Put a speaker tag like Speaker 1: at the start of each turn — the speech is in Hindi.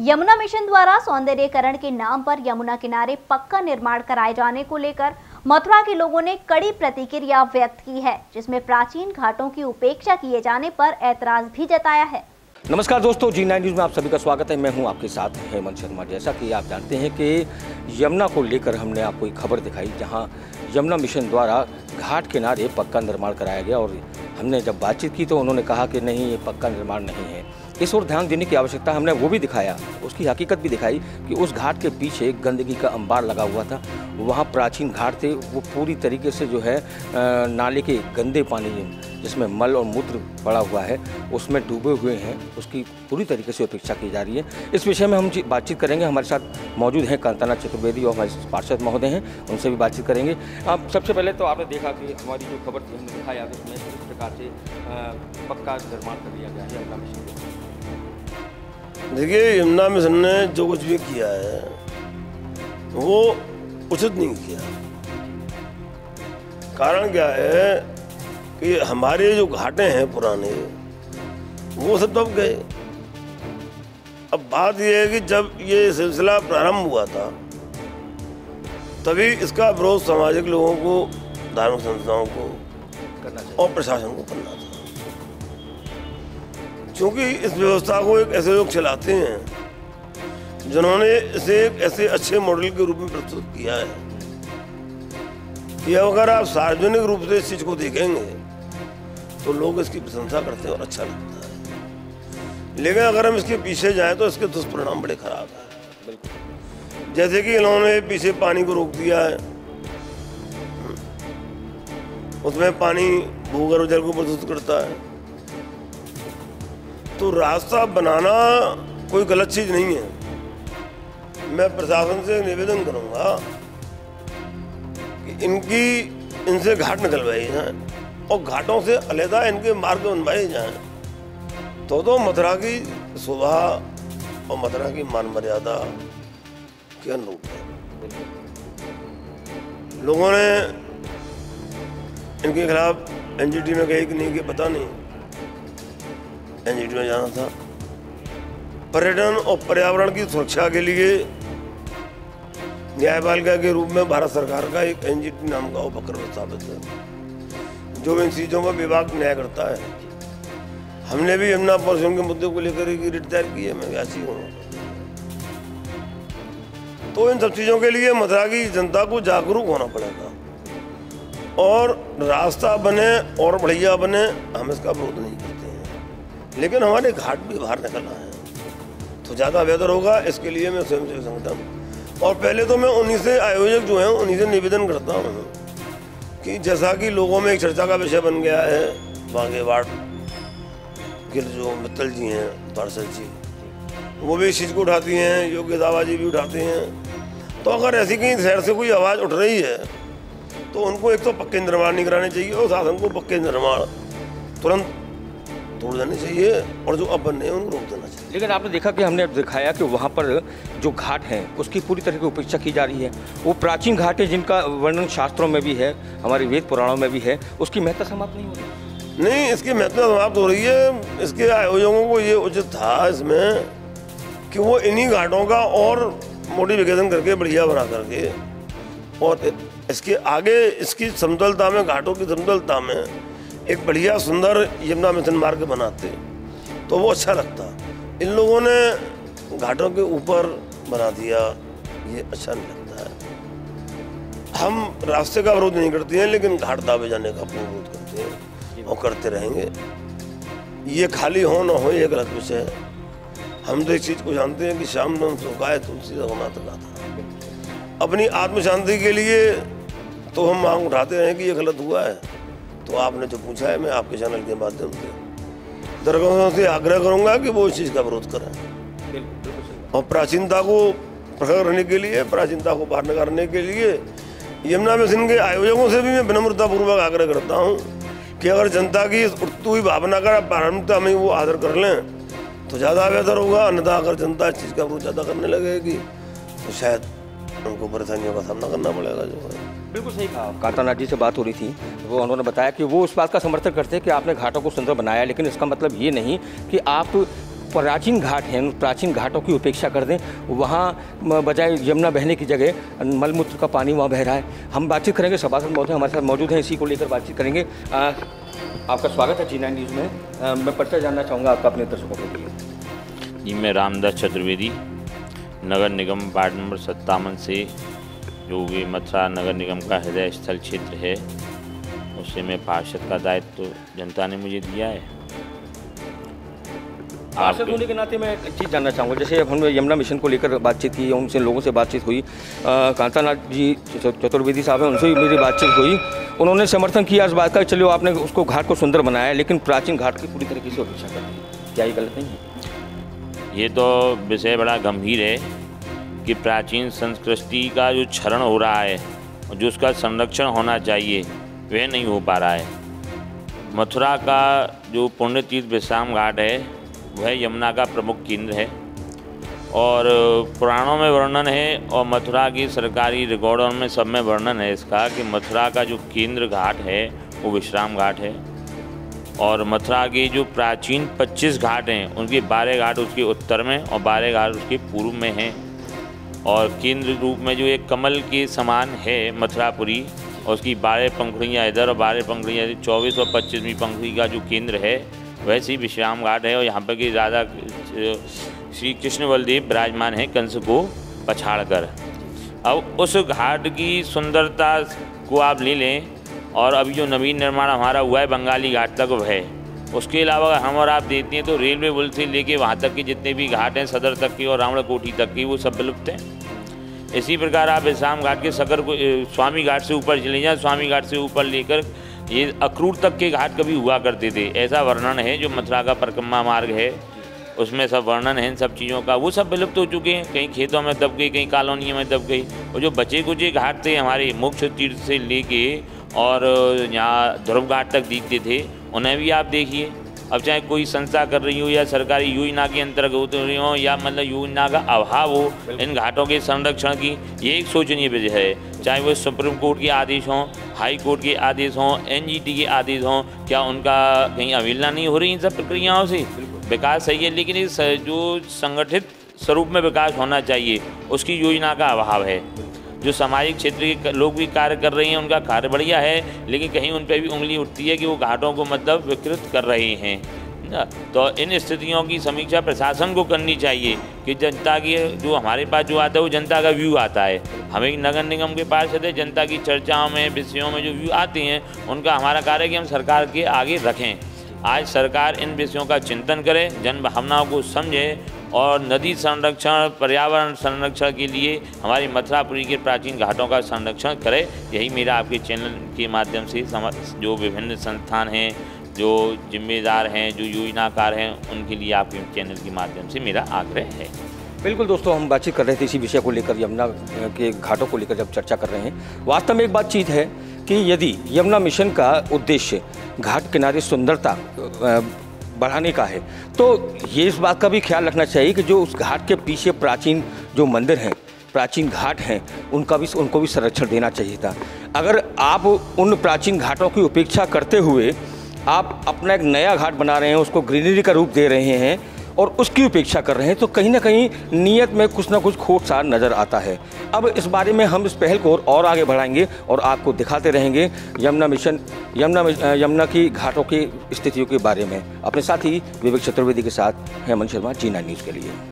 Speaker 1: यमुना मिशन द्वारा सौंदर्यीकरण के नाम पर यमुना किनारे पक्का निर्माण कराए जाने को लेकर मथुरा के लोगों ने कड़ी प्रतिक्रिया व्यक्त की है, जिसमें प्राचीन घाटों की उपेक्षा किए जाने पर ऐतराज भी जताया है।
Speaker 2: नमस्कार दोस्तों, G9 न्यूज़ में आप सभी का स्वागत है। मैं हूं आपके साथ हेमंत शर्मा। जैसा कि आप जानते हैं कि यमुना को लेकर हमने आपको एक खबर दिखाई, जहां यमुना मिशन द्वारा घाट किनारे पक्का निर्माण कराया गया और हमने जब बातचीत की तो उन्होंने कहा कि नहीं, ये पक्का निर्माण नहीं है। इस ओर ध्यान देने की आवश्यकता, हमने वो भी दिखाया, उसकी हकीकत भी दिखाई कि उस घाट के पीछे गंदगी का अंबार लगा हुआ था। वहाँ प्राचीन घाट थे, वो पूरी तरीके से जो है नाले के गंदे पानी जिसमें मल और मूत्र पड़ा हुआ है उसमें डूबे हुए हैं, उसकी पूरी तरीके से उपेक्षा की जा रही है। इस विषय में हम बातचीत करेंगे। हमारे साथ मौजूद हैं कांतानाथ चतुर्वेदी और हमारे पार्षद महोदय हैं, उनसे भी बातचीत करेंगे। अब सबसे पहले तो आपने देखा कि हमारी जो खबर थी हमने दिखाया, उसमें इस प्रकार से पक्का निर्माण कर दिया गया है यमुना मिशन।
Speaker 3: देखिए, यमुना मिशन ने जो कुछ भी किया है वो उचित नहीं किया। कारण क्या है कि हमारे जो घाटे हैं पुराने, वो सब दब गए। अब बात यह है कि जब ये सिलसिला प्रारंभ हुआ था तभी इसका विरोध सामाजिक लोगों को, धार्मिक संस्थाओं को और प्रशासन को करना था, क्योंकि इस व्यवस्था को एक ऐसे लोग चलाते हैं जिन्होंने इसे एक ऐसे अच्छे मॉडल के रूप में प्रस्तुत किया है कि अगर आप सार्वजनिक रूप से इस चीज को देखेंगे तो लोग इसकी प्रशंसा करते हैं और अच्छा लगता है। लेकिन अगर हम इसके पीछे जाएं तो इसके दुष्परिणाम बड़े खराब हैं। जैसे कि इन्होंने पीछे पानी को रोक दिया है, उसमें पानी भूगर्भ जल को प्रदूषित करता है। तो रास्ता बनाना कोई गलत चीज नहीं है। मैं प्रशासन से निवेदन करूंगा कि इनसे घाट निकलवाए जाएं और घाटों से अलहदा इनके मार्ग बनवाए जाएं, तो मथुरा की शोभा और मथुरा की मान मर्यादा के अनुरूप है। लोगों ने इनके खिलाफ एनजीटी में गए कि नहीं, कि पता नहीं, एनजीटी में जाना था। पर्यटन और पर्यावरण की सुरक्षा के लिए न्यायपालिका के रूप में भारत सरकार का एक एनजीटी नाम का उपक्रम स्थापित है, जो इन चीजों का विभाग न्याय करता है। हमने भी यमुना पोर्शन के मुद्दे को लेकर एक रिट तैयार की है, मैं व्यासी हूँ। तो इन सब चीजों के लिए मथुरा की जनता को जागरूक होना पड़ेगा और रास्ता बने और बढ़िया बने, हम इसका विरोध नहीं करते हैं, लेकिन हमारे घाट भी बाहर निकलना है तो ज़्यादा बेहतर होगा। इसके लिए मैं स्वयंसेवी संगठन और पहले तो मैं उन्हीं से, आयोजक जो हैं उन्हीं से निवेदन करता हूँ कि जैसा कि लोगों में एक चर्चा का विषय बन गया है, बागेवाड़ के जो मित्तल जी हैं, पार्षद जी, वो भी इस चीज़ को उठाती हैं, योग्य दावाजी भी उठाते हैं। तो अगर ऐसी कहीं शहर से कोई आवाज़ उठ रही है तो उनको एक तो पक्के निर्माण नहीं कराने चाहिए और शासन को पक्के निर्माण तुरंत तोड़ देने चाहिए और जो अब बनने हैं उनको रोक देना चाहिए।
Speaker 2: लेकिन आपने देखा कि हमने दिखाया कि वहाँ पर जो घाट हैं उसकी पूरी तरह की उपेक्षा की जा रही है। वो प्राचीन घाट है जिनका वर्णन शास्त्रों में भी है, हमारे वेद पुराणों में भी है, उसकी महत्ता समाप्त नहीं हो रही।
Speaker 3: नहीं, इसकी महत्ता समाप्त हो रही है। इसके आयोजकों को ये उचित था इसमें कि वो इन्हीं घाटों का और मॉडिफिकेशन करके बढ़िया बना करके और इसके आगे इसकी समतलता में, घाटों की समतलता में एक बढ़िया सुंदर यमुना मिशन मार्ग बनाते तो वो अच्छा लगता। इन लोगों ने घाटों के ऊपर बना दिया, ये अच्छा नहीं लगता है। हम रास्ते का विरोध नहीं करते हैं, लेकिन घाट दावे जाने का विरोध करते हैं और करते रहेंगे। ये खाली हो ना हो ये गलत विषय है। हम तो इस चीज़ को जानते हैं कि श्याम नाम सुखाए तुलसी रघुनाथ था। अपनी आत्म शांति के लिए तो हम मांग उठाते हैं कि ये गलत हुआ है। तो आपने जो पूछा है, मैं आपके चैनल के माध्यम से दरगाहों से आग्रह करूंगा कि वो इस चीज़ का विरोध करें और प्राचीनता को प्रकट करने के लिए, प्राचीनता को बाहर निकालने के लिए यमुना मिशन के आयोजकों से भी मैं विनम्रतापूर्वक आग्रह करता हूं कि अगर जनता की उठती हुई भावना का प्रारंभिकता में वो आदर कर लें तो ज़्यादा बेहतर होगा। अन्यथा अगर जनता इस चीज़ का विरोध ज़्यादा करने लगेगी तो शायद उनको परेशानियों का सामना करना पड़ेगा। जो है
Speaker 2: बिल्कुल सही कहा। कांतानाथ जी से बात हो रही थी, वो उन्होंने बताया कि वो उस बात का समर्थन करते हैं कि आपने घाटों को सुंदर बनाया, लेकिन इसका मतलब ये नहीं कि आप प्राचीन घाट हैं, उन प्राचीन घाटों की उपेक्षा कर दें, वहाँ बजाय यमुना बहने की जगह मलमूत्र का पानी वहाँ बह रहा है। हम बातचीत करेंगे, सभासद महोदय हमारे साथ मौजूद हैं, इसी को लेकर बातचीत करेंगे। आपका स्वागत है G9 न्यूज़ में। मैं परिचय जानना चाहूँगा आपका अपने दर्शकों के लिए।
Speaker 4: जी, मैं रामदास चतुर्वेदी, नगर निगम वार्ड नंबर 57 से, जो भी मथुरा नगर निगम का हृदय स्थल क्षेत्र है, उससे मैं पार्षद का दायित्व जनता ने मुझे दिया है।
Speaker 2: पार्षद होने के नाते मैं एक चीज़ जानना चाहूँगा, जैसे अब हमने यमुना मिशन को लेकर बातचीत की, उनसे लोगों से बातचीत हुई, कांतानाथ जी चतुर्वेदी साहब हैं, उनसे भी मेरी बातचीत हुई। उन्होंने समर्थन किया इस बात का, चलो आपने उसको घाट को सुंदर बनाया, लेकिन प्राचीन घाट की पूरी तरीके से उपेक्षा कर दी। क्या ये गलत नहीं है?
Speaker 4: ये तो विषय बड़ा गंभीर है कि प्राचीन संस्कृति का जो क्षरण हो रहा है और जो उसका संरक्षण होना चाहिए वह नहीं हो पा रहा है। मथुरा का जो पुण्य तीर्थ विश्राम घाट है वह यमुना का प्रमुख केंद्र है और पुराणों में वर्णन है और मथुरा की सरकारी रिकॉर्डों में सब में वर्णन है इसका कि मथुरा का जो केंद्र घाट है वो विश्राम घाट है और मथुरा के जो प्राचीन 25 घाट हैं उनके 12 घाट उसके उत्तर में और 12 घाट उसके पूर्व में हैं और केंद्र रूप में जो एक कमल के समान है मथुरापुरी और उसकी 12 पंखुड़ियाँ इधर और 12 पंखुड़ियाँ 24 और 25वीं पंखुड़ी का जो केंद्र है वैसे ही विश्राम घाट है और यहाँ पर कि राधा श्री कृष्ण बलदेव विराजमान हैं कंस को पछाड़ कर। अब उस घाट की सुंदरता को आप ले लें और अभी जो नवीन निर्माण हमारा हुआ है बंगाली घाट तक वह है, उसके अलावा हम और आप देखते हैं तो रेलवे पुल से लेके वहाँ तक के जितने भी घाट हैं सदर तक की और रावण कोठी तक की वो सब विलुप्त हैं। इसी प्रकार आप विश्राम घाट के सकर को स्वामी घाट से ऊपर चले जाएँ, स्वामी घाट से ऊपर लेकर ये अक्रूर तक के घाट कभी हुआ करते थे, ऐसा वर्णन है जो मथुरा का परिक्रमा मार्ग है उसमें सब वर्णन है इन सब चीज़ों का, वो सब विलुप्त हो चुके हैं, कहीं खेतों में दब गई, कहीं कॉलोनियों में दब गई। और जो बचे कुचे घाट थे हमारे मोक्ष तीर्थ से लेके और यहाँ ध्रुव घाट तक दिखते थे उन्हें भी आप देखिए। अब चाहे कोई संस्था कर रही हो या सरकारी योजना के अंतर्गत हो रही हो या मतलब योजना का अभाव हो इन घाटों के संरक्षण की, ये एक शोचनीय विषय है। चाहे वो सुप्रीम कोर्ट के आदेश हों, हाई कोर्ट के आदेश हों, NGT के आदेश हों, क्या उनका कहीं अवहेलना नहीं हो रही इन सब प्रक्रियाओं से? विकास सही है लेकिन इस जो संगठित स्वरूप में विकास होना चाहिए उसकी योजना का अभाव है। जो सामाजिक क्षेत्र के लोग भी कार्य कर रहे हैं उनका कार्य बढ़िया है लेकिन कहीं उन पर भी उंगली उठती है कि वो घाटों को मतलब विकृत कर रहे हैं ना। तो इन स्थितियों की समीक्षा प्रशासन को करनी चाहिए कि जनता की जो हमारे पास जो आता है वो जनता का व्यू आता है। हम एक नगर निगम के पार्षद है, जनता की चर्चाओं में विषयों में जो व्यू आते हैं उनका हमारा कार्य है कि हम सरकार के आगे रखें। आज सरकार इन विषयों का चिंतन करे, जन भावनाओं को समझे और नदी संरक्षण पर्यावरण संरक्षण के लिए हमारी मथुरापुरी के प्राचीन घाटों का संरक्षण करे। यही मेरा आपके चैनल के माध्यम से जो विभिन्न संस्थान हैं, जो जिम्मेदार हैं, जो योजनाकार हैं, उनके लिए आपके चैनल के माध्यम से मेरा आग्रह है।
Speaker 2: बिल्कुल दोस्तों, हम बातचीत कर रहे थे इसी विषय को लेकर, यमुना के घाटों को लेकर जब चर्चा कर रहे हैं। वास्तव में एक बातचीत है कि यदि यमुना मिशन का उद्देश्य घाट किनारे सुंदरता बढ़ाने का है तो ये इस बात का भी ख्याल रखना चाहिए कि जो उस घाट के पीछे प्राचीन जो मंदिर हैं, प्राचीन घाट हैं, उनको भी संरक्षण देना चाहिए था। अगर आप उन प्राचीन घाटों की उपेक्षा करते हुए आप अपना एक नया घाट बना रहे हैं, उसको ग्रीनरी का रूप दे रहे हैं और उसकी उपेक्षा कर रहे हैं तो कहीं ना कहीं नीयत में कुछ ना कुछ खोट सा नज़र आता है। अब इस बारे में हम इस पहल को और आगे बढ़ाएंगे और आपको दिखाते रहेंगे यमुना की घाटों की स्थितियों के बारे में। अपने साथी विवेक चतुर्वेदी के साथ हेमंत शर्मा, G9 न्यूज़ के लिए।